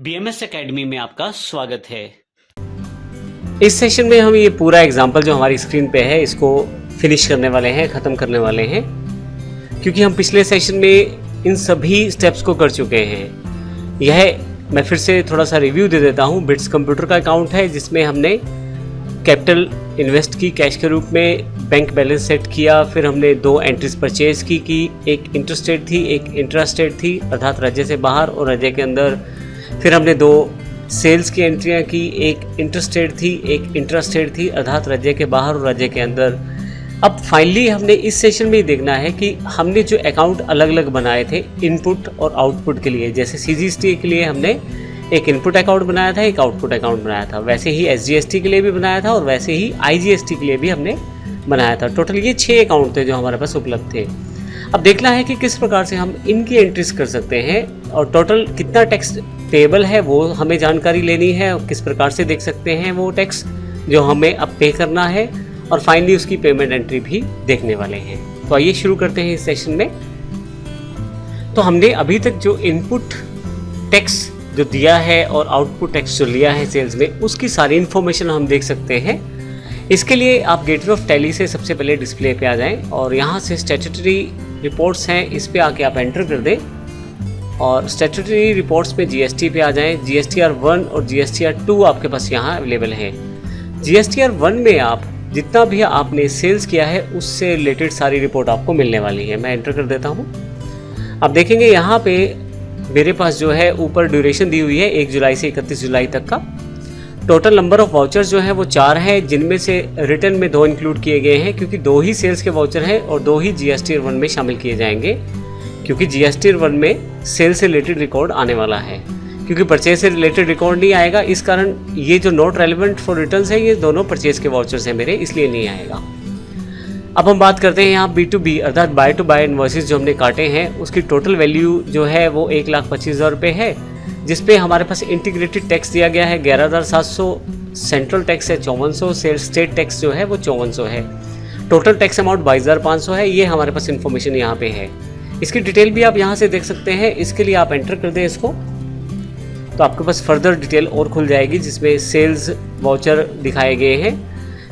BMS academy में आपका स्वागत है। इस सेशन में हम ये पूरा एग्जाम्पल जो हमारी स्क्रीन पे है इसको फिनिश करने वाले हैं, ख़त्म करने वाले हैं, क्योंकि हम पिछले सेशन में इन सभी स्टेप्स को कर चुके हैं। यह मैं फिर से थोड़ा सा रिव्यू दे देता हूँ। बिट्स कंप्यूटर का अकाउंट है जिसमें हमने कैपिटल इन्वेस्ट की कैश के रूप में, बैंक बैलेंस सेट किया, फिर हमने दो एंट्रीज परचेज की एक इंटरस्टेट थी, एक इंट्रास्टेट थी अर्थात राज्य से बाहर और राज्य के अंदर। फिर हमने दो सेल्स की एंट्रियां की, एक इंटरस्टेट थी, एक इंट्रास्टेट थी अर्थात राज्य के बाहर और राज्य के अंदर। अब फाइनली हमने इस सेशन में ही देखना है कि हमने जो अकाउंट अलग अलग बनाए थे इनपुट और आउटपुट के लिए, जैसे CGST के लिए हमने एक इनपुट अकाउंट बनाया था, एक आउटपुट अकाउंट बनाया था, वैसे ही SGST के लिए भी बनाया था और वैसे ही IGST के लिए भी हमने बनाया था। टोटल ये 6 अकाउंट थे जो हमारे पास उपलब्ध थे। अब देखना है कि किस प्रकार से हम इनकी एंट्रीज कर सकते हैं और टोटल कितना टैक्स पेबल है वो हमें जानकारी लेनी है और किस प्रकार से देख सकते हैं वो टैक्स जो हमें अब पे करना है, और फाइनली उसकी पेमेंट एंट्री भी देखने वाले हैं। तो आइए शुरू करते हैं इस सेशन में। तो हमने अभी तक जो इनपुट टैक्स जो दिया है और आउटपुट टैक्स जो लिया है सेल्स में, उसकी सारी इन्फॉर्मेशन हम देख सकते हैं। इसके लिए आप गेटवे ऑफ टैली से सबसे पहले डिस्प्ले पे आ जाएं और यहाँ से स्टैट्यूटरी रिपोर्ट्स हैं, इस पे आके आप एंटर कर दें और स्टैट्यूटरी रिपोर्ट्स में GST पे आ जाएं। GSTR 1 और GSTR 2 आपके पास यहाँ अवेलेबल है। GSTR 1 में आप जितना भी आपने सेल्स किया है उससे रिलेटेड सारी रिपोर्ट आपको मिलने वाली है। मैं एंटर कर देता हूँ। आप देखेंगे यहाँ पे मेरे पास जो है ऊपर ड्यूरेशन दी हुई है 1 जुलाई से 31 जुलाई तक का। टोटल नंबर ऑफ वाउचर्स जो है वो 4 हैं, जिनमें से रिटर्न में 2 इंक्लूड किए गए हैं क्योंकि 2 ही सेल्स के वाउचर हैं और 2 ही GSTR 1 में शामिल किए जाएंगे, क्योंकि GSTR 1 में सेल से रिलेटेड रिकॉर्ड आने वाला है, क्योंकि परचेज से रिलेटेड रिकॉर्ड नहीं आएगा। इस कारण ये जो नॉट रेलिवेंट फॉर रिटर्न्स है ये दोनों परचेज के वाउचर्स हैं मेरे, इसलिए नहीं आएगा। अब हम बात करते हैं यहाँ B2B अर्थात बाय टू बाय इनवॉइसेस जो हमने काटे हैं उसकी टोटल वैल्यू जो है वो 1,25,000 रुपये है, जिसपे हमारे पास इंटीग्रेटेड टैक्स दिया गया है 11,700, सेंट्रल टैक्स है 5400, सेल स्टेट टैक्स जो है वो 5400 है। टोटल टैक्स अमाउंट 22,500 है। ये हमारे पास इन्फॉर्मेशन यहाँ पे है। इसकी डिटेल भी आप यहाँ से देख सकते हैं। इसके लिए आप एंटर कर दें इसको तो आपके पास फर्दर डिटेल और खुल जाएगी जिसमें सेल्स वाउचर दिखाए गए हैं।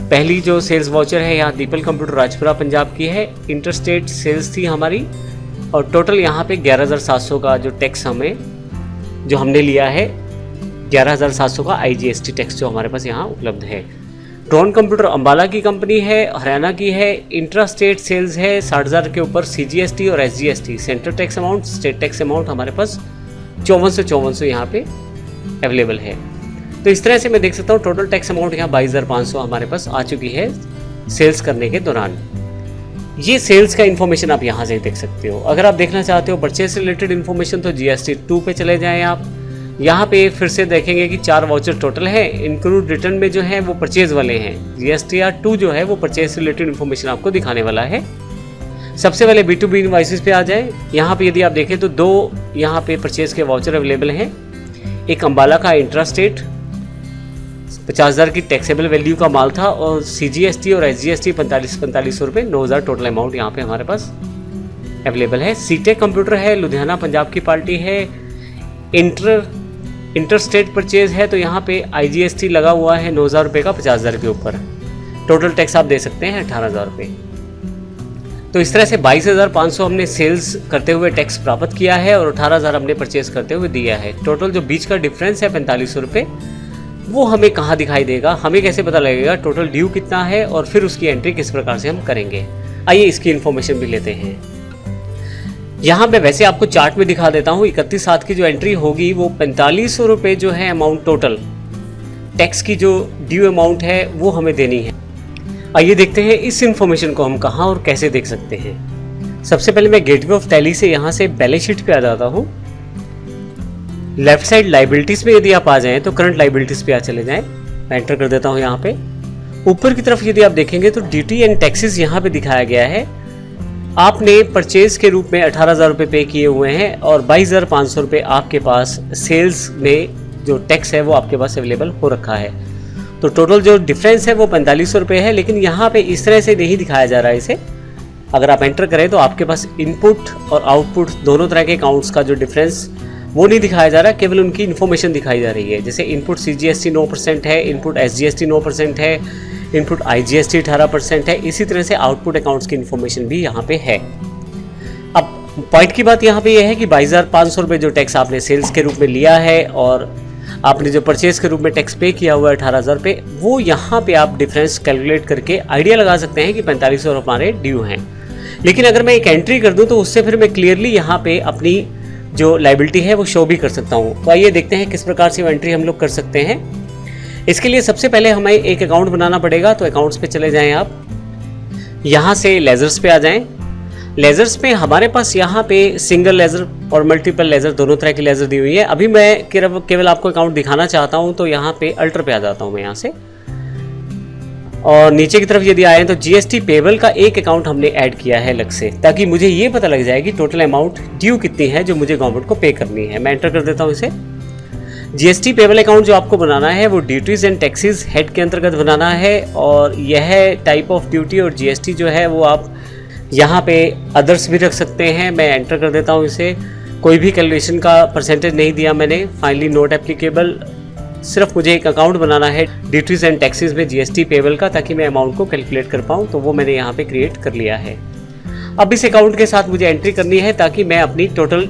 पहली जो सेल्स वाउचर है यहाँ दीपल कंप्यूटर राजपुरा पंजाब की है, इंटरस्टेट सेल्स थी हमारी, और टोटल यहाँ पे 11,700 का जो टैक्स जो हमने लिया है 11,700 का IGST टैक्स जो हमारे पास यहाँ उपलब्ध है। ड्रोन कंप्यूटर अंबाला की कंपनी है, हरियाणा की है, इंट्रास्टेट सेल्स है 60,000 के ऊपर, CGST और SGST, central tax amount, state tax amount हमारे पास 5400 यहाँ पे अवेलेबल है। तो इस तरह से मैं देख सकता हूँ टोटल टैक्स अमाउंट यहाँ 22,500 हमारे पास आ चुकी है सेल्स करने के दौरान। ये सेल्स का इन्फॉर्मेशन आप यहाँ से देख सकते हो। अगर आप देखना चाहते हो परचेज से रिलेटेड इन्फॉर्मेशन तो GST 2 पे चले जाएं आप। यहाँ पे फिर से देखेंगे कि 4 वाउचर टोटल है, इंक्लूड रिटर्न में जो है वो परचेज वाले हैं। GSTR 2 जो है वो परचेज से रिलेटेड इन्फॉर्मेशन आपको दिखाने वाला है। सबसे पहले B2B इनवॉइसेस पे आ जाए। यहाँ पे यदि आप देखें तो 2 यहाँ पे परचेज के वाउचर अवेलेबल हैं। एक अम्बाला का इंट्रास्टेट 50,000 की टैक्सेबल वैल्यू का माल था और CGST और SGST 4500 रुपये, 9,000 टोटल अमाउंट यहाँ पे हमारे पास अवेलेबल है। सीटेक कंप्यूटर है, लुधियाना पंजाब की पार्टी है। इंटरस्टेट परचेज है तो यहाँ पे IGST लगा हुआ है 9,000 रुपये का 50,000 के ऊपर। टोटल टैक्स आप दे सकते हैं 18,000 रुपये। तो इस तरह से 22,500 हमने सेल्स करते हुए टैक्स प्राप्त किया है और 18,000 हमने परचेज करते हुए दिया है। टोटल जो बीच का डिफरेंस है 4500 रुपये, वो हमें कहाँ दिखाई देगा, हमें कैसे पता लगेगा टोटल ड्यू कितना है और फिर उसकी एंट्री किस प्रकार से हम करेंगे। आइए इसकी इन्फॉर्मेशन भी लेते हैं। यहाँ मैं वैसे आपको चार्ट में दिखा देता हूँ। 31/7 की जो एंट्री होगी वो 4500 रुपये जो है अमाउंट टोटल टैक्स की जो ड्यू अमाउंट है वो हमें देनी है। आइए देखते हैं इस इन्फॉर्मेशन को हम कहाँ और कैसे देख सकते हैं। सबसे पहले मैं गेटवे ऑफ टैली से यहाँ से बैलेंस शीट पे आ जाता हूँ। लेफ्ट साइड लाइबिलिटीज पे यदि आप आ जाएं तो करंट लाइबिलिटीज पे चले जाएं। मैं एंटर कर देता हूं यहाँ पे। ऊपर की तरफ यदि आप देखेंगे तो ड्यूटी एंड टैक्सेस यहाँ पे दिखाया गया है। आपने परचेज के रूप में 18,000 रुपये पे किए हुए हैं और 22,500 रुपये आपके पास सेल्स में जो टैक्स है वो आपके पास अवेलेबल हो रखा है। तो टोटल जो डिफरेंस है वो 4500 रुपये है, लेकिन यहाँ पे इस तरह से नहीं दिखाया जा रहा है इसे। अगर आप एंटर करें तो आपके पास इनपुट और आउटपुट दोनों तरह के अकाउंट्स का जो डिफरेंस वो नहीं दिखाया जा रहा, केवल उनकी इन्फॉर्मेशन दिखाई जा रही है। जैसे इनपुट CGST 9% है, इनपुट SGST 9% है, इनपुट IGST 18% है। इसी तरह से आउटपुट अकाउंट्स की इन्फॉर्मेशन भी यहाँ पे है। अब पॉइंट की बात यहाँ पे यह है कि 22,500 रुपये जो टैक्स आपने सेल्स के रूप में लिया है और आपने जो परचेज के रूप में टैक्स पे किया हुआ है 18,000 रुपये, वो यहाँ पे आप डिफरेंस कैलकुलेट करके आइडिया लगा सकते हैं कि 4500 हमारे ड्यू हैं। लेकिन अगर मैं एक एंट्री कर दूँ तो उससे फिर मैं क्लियरली यहाँ पे अपनी जो लाइबिलिटी है वो शो भी कर सकता हूँ। तो आइए देखते हैं किस प्रकार से वो एंट्री हम लोग कर सकते हैं। इसके लिए सबसे पहले हमें एक अकाउंट बनाना पड़ेगा। तो अकाउंट्स पे चले जाएं आप, यहाँ से लेजर्स पे आ जाएं। लेजर्स पे हमारे पास यहाँ पे सिंगल लेजर और मल्टीपल लेजर दोनों तरह की लेजर दी हुई है। अभी मैं केवल आपको अकाउंट दिखाना चाहता हूँ, तो यहाँ पे अल्टर पे आ जाता हूँ मैं यहाँ से, और नीचे की तरफ यदि आए तो GST पेबल का एक अकाउंट हमने ऐड किया है अलग से, ताकि मुझे ये पता लग जाए कि टोटल अमाउंट ड्यू कितनी है जो मुझे गवर्नमेंट को पे करनी है। मैं एंटर कर देता हूँ इसे। GST पेबल अकाउंट जो आपको बनाना है वो ड्यूटीज़ एंड टैक्सेस हेड के अंतर्गत बनाना है, और यह टाइप ऑफ ड्यूटी और GST जो है वो आप यहाँ पे अदर्स भी रख सकते हैं। मैं एंटर कर देता हूँ इसे। कोई भी कैलकुलेशन का परसेंटेज नहीं दिया मैंने। फाइनली नोट एप्लीकेबल, सिर्फ मुझे एक अकाउंट बनाना है ड्यूटीज़ एंड टैक्सेस में GST पेबल का, ताकि मैं अमाउंट को कैलकुलेट कर पाऊँ। तो वो मैंने यहाँ पे क्रिएट कर लिया है। अब इस अकाउंट के साथ मुझे एंट्री करनी है ताकि मैं अपनी टोटल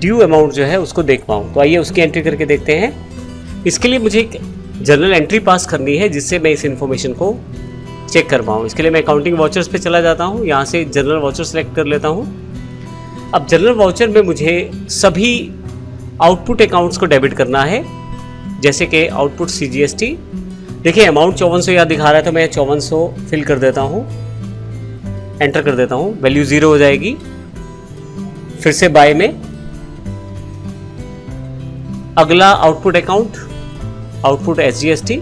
ड्यू अमाउंट जो है उसको देख पाऊँ। तो आइए उसकी एंट्री करके देखते हैं। इसके लिए मुझे एक जर्नल एंट्री पास करनी है जिससे मैं इस इन्फॉर्मेशन को चेक कर पाऊँ। इसके लिए मैं अकाउंटिंग वाउचर्स पे चला जाता हूँ, यहाँ से जनरल वाउचर सेलेक्ट कर लेता हूँ। अब जनरल वाउचर में मुझे सभी आउटपुट अकाउंट्स को डेबिट करना है, जैसे कि आउटपुट CGST। देखिए अमाउंट 5400 यहाँ दिखा रहा है, तो मैं 5400 फिल कर देता हूँ, एंटर कर देता हूँ। वैल्यू 0 हो जाएगी। फिर से बाय में अगला आउटपुट अकाउंट, आउटपुट SGST,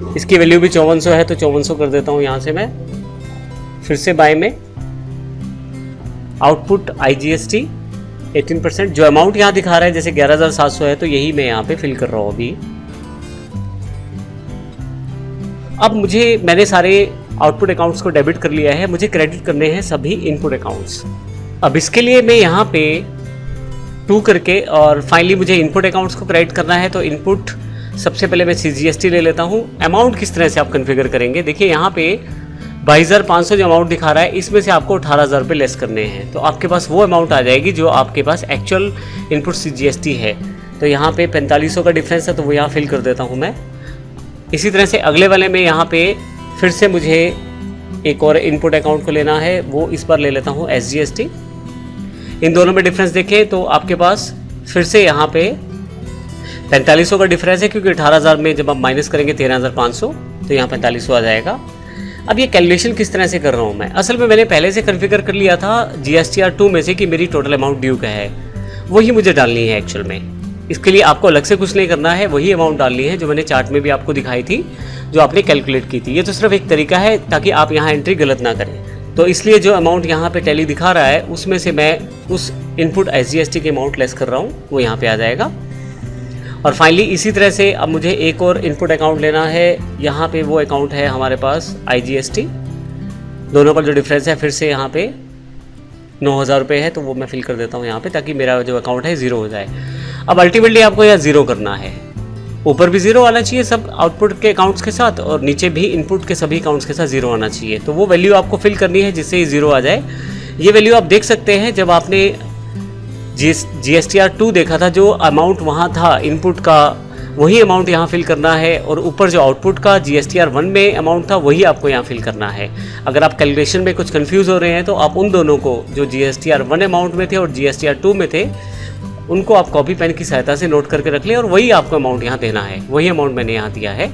इसकी वैल्यू भी 5400 है, तो 5400 कर देता हूँ यहाँ से मैं। फिर से बाय में आउटपुट IGST 18%, जो अमाउंट यहाँ दिखा रहा है जैसे 11,700 है, तो यही मैं यहाँ पे फिल कर रहा हूँ अभी। अब मैंने सारे आउटपुट अकाउंट्स को डेबिट कर लिया है, मुझे क्रेडिट करने हैं सभी इनपुट अकाउंट्स। अब इसके लिए मैं यहाँ पे 2 करके, और फाइनली मुझे इनपुट अकाउंट्स को क्रेडिट करना है। तो इनपुट सबसे पहले मैं CGST ले लेता हूँ। अमाउंट किस तरह से आप कन्फिगर करेंगे, देखिए यहाँ पे 22,500 जो अमाउंट दिखा रहा है, इसमें से आपको 18,000 रुपये लेस करने हैं। तो आपके पास वो अमाउंट आ जाएगी जो आपके पास एक्चुअल इनपुट CGST है। तो यहाँ पे 4500 का डिफरेंस है, तो वो यहाँ फिल कर देता हूँ मैं। इसी तरह से अगले वाले में यहाँ पे फिर से मुझे एक और इनपुट अकाउंट को लेना है, वो इस बार ले लेता हूँ SGST। इन दोनों में डिफरेंस देखें तो आपके पास फिर से यहाँ पे 4500 का डिफरेंस है, क्योंकि 18,000 में जब आप माइनस करेंगे 13,500, तो यहाँ 4500 आ जाएगा। अब ये कैलकुलेशन किस तरह से कर रहा हूँ मैं, असल में मैंने पहले से कन्फिगर कर लिया था GSTR 2 में से कि मेरी टोटल अमाउंट ड्यू का है, वही मुझे डालनी है एक्चुअल में। इसके लिए आपको अलग से कुछ नहीं करना है, वही अमाउंट डालनी है जो मैंने चार्ट में भी आपको दिखाई थी, जो आपने कैलकुलेट की थी। ये तो सिर्फ एक तरीका है ताकि आप यहाँ एंट्री गलत ना करें। तो इसलिए जो अमाउंट यहाँ पे टैली दिखा रहा है उसमें से मैं उस इनपुट SGST के अमाउंट लेस कर रहा हूँ, वो यहाँ पे आ जाएगा। और फाइनली इसी तरह से अब मुझे एक और इनपुट अकाउंट लेना है। यहाँ पे वो अकाउंट है हमारे पास IGST। दोनों पर जो डिफरेंस है फिर से यहाँ पे 9,000 रुपये है, तो वो मैं फिल कर देता हूँ यहाँ पे, ताकि मेरा जो अकाउंट है 0 हो जाए। अब अल्टीमेटली आपको यहाँ 0 करना है, ऊपर भी 0 आना चाहिए सब आउटपुट के अकाउंट्स के साथ, और नीचे भी इनपुट के सभी अकाउंट्स के साथ 0 आना चाहिए। तो वो वैल्यू आपको फिल करनी है जिससे ये 0 आ जाए। ये वैल्यू आप देख सकते हैं जब आपने GSTR 2 देखा था, जो अमाउंट वहाँ था इनपुट का वही अमाउंट यहाँ फिल करना है, और ऊपर जो आउटपुट का GSTR 1 में अमाउंट था वही आपको यहाँ फिल करना है। अगर आप कैलकुलेशन में कुछ कंफ्यूज हो रहे हैं तो आप उन दोनों को, जो GSTR 1 अमाउंट में थे और GSTR 2 में थे, उनको आप कॉपी पेन की सहायता से नोट करके रख लें, और वही आपको अमाउंट यहाँ देना है, वही अमाउंट मैंने यहाँ दिया है।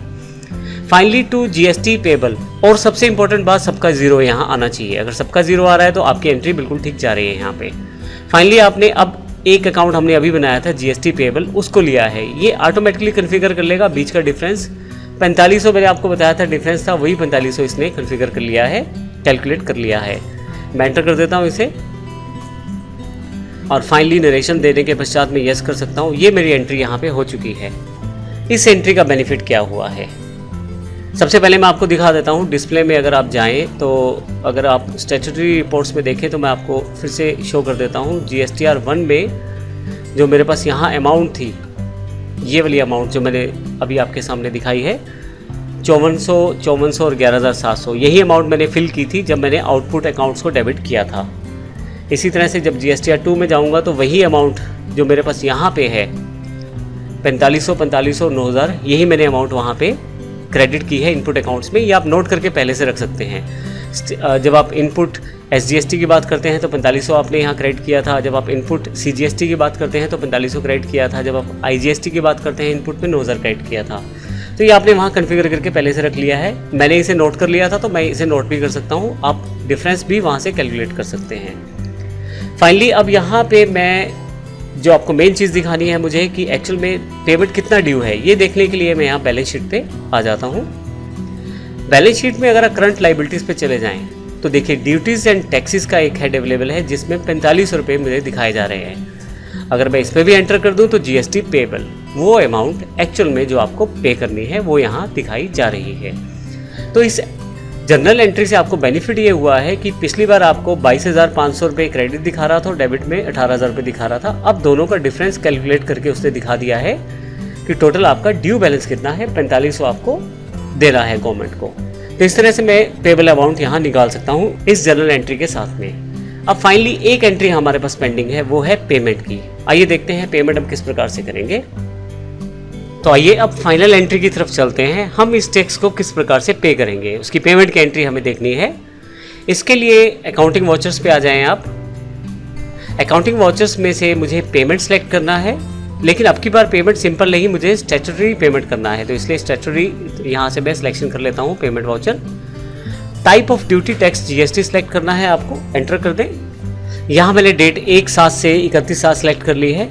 फाइनली टू GST पेबल, और सबसे इंपॉर्टेंट बात, सबका 0 यहाँ आना चाहिए। अगर सबका 0 आ रहा है तो आपकी एंट्री बिल्कुल ठीक जा रही है यहाँ पे। फाइनली आपने अब एक अकाउंट हमने अभी बनाया था GST पेबल, उसको लिया है, ये ऑटोमेटिकली कन्फिगर कर लेगा। बीच का डिफरेंस 4500 मैंने आपको बताया था डिफरेंस था, वही 4500 इसने कन्फिगर कर लिया है, कैलकुलेट कर लिया है। मैं एंटर कर देता हूँ इसे, और फाइनली नरेशन देने के पश्चात मैं यस कर सकता हूँ। ये मेरी एंट्री यहाँ पे हो चुकी है। इस एंट्री का बेनिफिट क्या हुआ है, सबसे पहले मैं आपको दिखा देता हूँ। डिस्प्ले में अगर आप जाएं तो अगर आप स्टैट्यूटरी रिपोर्ट्स में देखें तो मैं आपको फिर से शो कर देता हूँ। GSTR 1 में जो मेरे पास यहाँ अमाउंट थी, ये वाली अमाउंट जो मैंने अभी आपके सामने दिखाई है 5400 और 11700, यही अमाउंट मैंने फिल की थी जब मैंने आउटपुट अकाउंट्स को डेबिट किया था। इसी तरह से जब GSTR 2 में जाऊंगा तो वही अमाउंट जो मेरे पास यहाँ पे है 4500 9000, यही मैंने अमाउंट वहाँ पे क्रेडिट की है इनपुट अकाउंट्स में। ये आप नोट करके पहले से रख सकते हैं। जब आप इनपुट SGST की बात करते हैं तो 4500 आपने यहाँ क्रेडिट किया था। जब आप इनपुट CGST की बात करते हैं तो 4500 क्रेडिट किया था। जब आप IGST की बात करते हैं इनपुट में 9000 क्रेडिट किया था। तो ये आपने वहाँ कॉन्फ़िगर करके पहले से रख लिया है। मैंने इसे नोट कर लिया था तो मैं इसे नोट भी कर सकता हूँ। आप डिफरेंस भी वहाँ से कैलकुलेट कर सकते हैं। फाइनली अब यहाँ पे मैं जो आपको मेन चीज़ दिखानी है मुझे कि एक्चुअल में पेमेंट कितना ड्यू है, ये देखने के लिए मैं यहाँ बैलेंस शीट पे आ जाता हूँ। बैलेंस शीट में अगर आप करंट लाइबिलिटीज़ पे चले जाएं तो देखिए ड्यूटीज़ एंड टैक्सेस का एक हेड अवेलेबल है जिसमें 4500 रुपये मुझे दिखाए जा रहे हैं। अगर मैं इस पर भी एंटर कर दूं तो GST पेबल, वो अमाउंट एक्चुअल में जो आपको पे करनी है वो यहाँ दिखाई जा रही है। तो इस जनरल एंट्री से आपको बेनिफिट ये हुआ है कि पिछली बार आपको 22,500 रुपये क्रेडिट दिखा रहा था और डेबिट में 18,000 रुपये दिखा रहा था। अब दोनों का डिफरेंस कैलकुलेट करके उसने दिखा दिया है कि टोटल आपका ड्यू बैलेंस कितना है, 4500 आपको देना है गवर्नमेंट को। तो इस तरह से मैं पेबल अमाउंट यहाँ निकाल सकता हूँ इस जनरल एंट्री के साथ में। अब फाइनली एक एंट्री हमारे पास पेंडिंग है, वो है पेमेंट की। आइए देखते हैं पेमेंट हम किस प्रकार से करेंगे। तो आइए अब फाइनल एंट्री की तरफ चलते हैं। हम इस टैक्स को किस प्रकार से पे करेंगे, उसकी पेमेंट की एंट्री हमें देखनी है। इसके लिए अकाउंटिंग वाउचर्स पे आ जाएं आप। अकाउंटिंग वाउचर्स में से मुझे पेमेंट सेलेक्ट करना है, लेकिन अब की बार पेमेंट सिंपल नहीं, मुझे स्टैट्यूटरी पेमेंट करना है। तो इसलिए स्टैट्यूटरी यहाँ से मैं सिलेक्शन कर लेता हूँ, payment voucher. Type of duty tax GST select करना है आपको, एंटर कर दें। यहाँ मैंने डेट 1/7 से 31/7 सेलेक्ट कर ली है।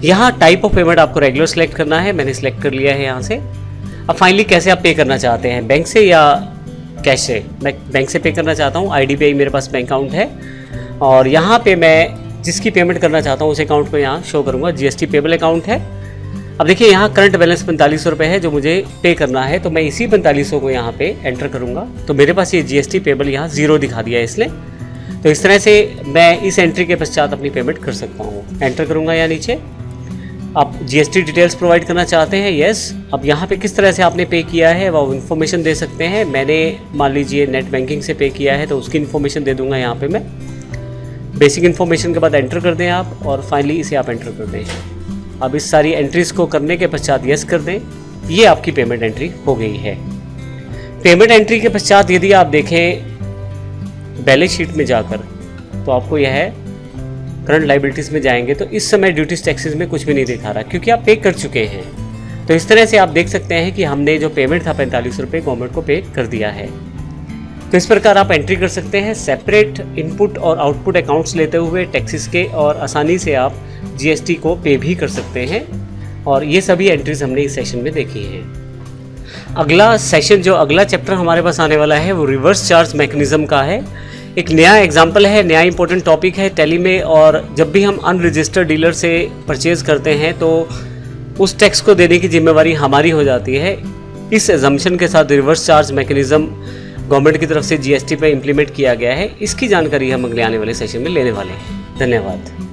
यहाँ टाइप ऑफ पेमेंट आपको रेगुलर सेलेक्ट करना है, मैंने सेलेक्ट कर लिया है यहाँ से। अब फाइनली कैसे आप पे करना चाहते हैं, बैंक से या कैश से? मैं बैंक से पे करना चाहता हूँ। IDBI मेरे पास बैंक अकाउंट है और यहाँ पे मैं जिसकी पेमेंट करना चाहता हूँ उस अकाउंट को यहाँ शो करूँगा। GST पेबल अकाउंट है। अब देखिए यहाँ करंट बैलेंस 4500 रुपये है जो मुझे पे करना है, तो मैं इसी 4500 को यहाँ पे एंटर करूँगा। तो मेरे पास ये GST पेबल यहाँ 0 दिखा दिया है इसने। तो इस तरह से मैं इस एंट्री के पश्चात अपनी पेमेंट कर सकता हूँ। एंटर करूँगा यहाँ नीचे। आप GST डिटेल्स प्रोवाइड करना चाहते हैं, यस। अब यहाँ पे किस तरह से आपने पे किया है वो इन्फॉर्मेशन दे सकते हैं। मैंने मान लीजिए नेट बैंकिंग से पे किया है तो उसकी इन्फॉर्मेशन दे दूंगा यहाँ पे मैं। बेसिक इन्फॉर्मेशन के बाद एंटर कर दें आप और फाइनली इसे आप एंटर कर दें। अब इस सारी एंट्रीज़ को करने के पश्चात यस कर दें। ये आपकी पेमेंट एंट्री हो गई है। पेमेंट एंट्री के पश्चात यदि आप देखें बैलेंस शीट में जाकर तो आपको यह है करंट लाइबिलिटीज़ में जाएंगे तो इस समय ड्यूटीज टैक्सेस में कुछ भी नहीं दिखा रहा क्योंकि आप पे कर चुके हैं। तो इस तरह से आप देख सकते हैं कि हमने जो पेमेंट था 4500 रुपये गवर्नमेंट को पे कर दिया है। तो इस प्रकार आप एंट्री कर सकते हैं सेपरेट इनपुट और आउटपुट अकाउंट्स लेते हुए टैक्सेस के, और आसानी से आप GST को पे भी कर सकते हैं। और ये सभी एंट्रीज हमने इस सेशन में देखी हैं। अगला सेशन जो अगला चैप्टर हमारे पास आने वाला है वो रिवर्स चार्ज मैकेनिज्म का है। एक नया एग्जाम्पल है, नया इंपॉर्टेंट टॉपिक है टैली में। और जब भी हम अनरजिस्टर्ड डीलर से परचेज़ करते हैं तो उस टैक्स को देने की जिम्मेवारी हमारी हो जाती है। इस एजम्पशन के साथ रिवर्स चार्ज मैकेनिज्म गवर्नमेंट की तरफ से GST पे इम्प्लीमेंट किया गया है। इसकी जानकारी हम अगले आने वाले सेशन में लेने वाले हैं। धन्यवाद।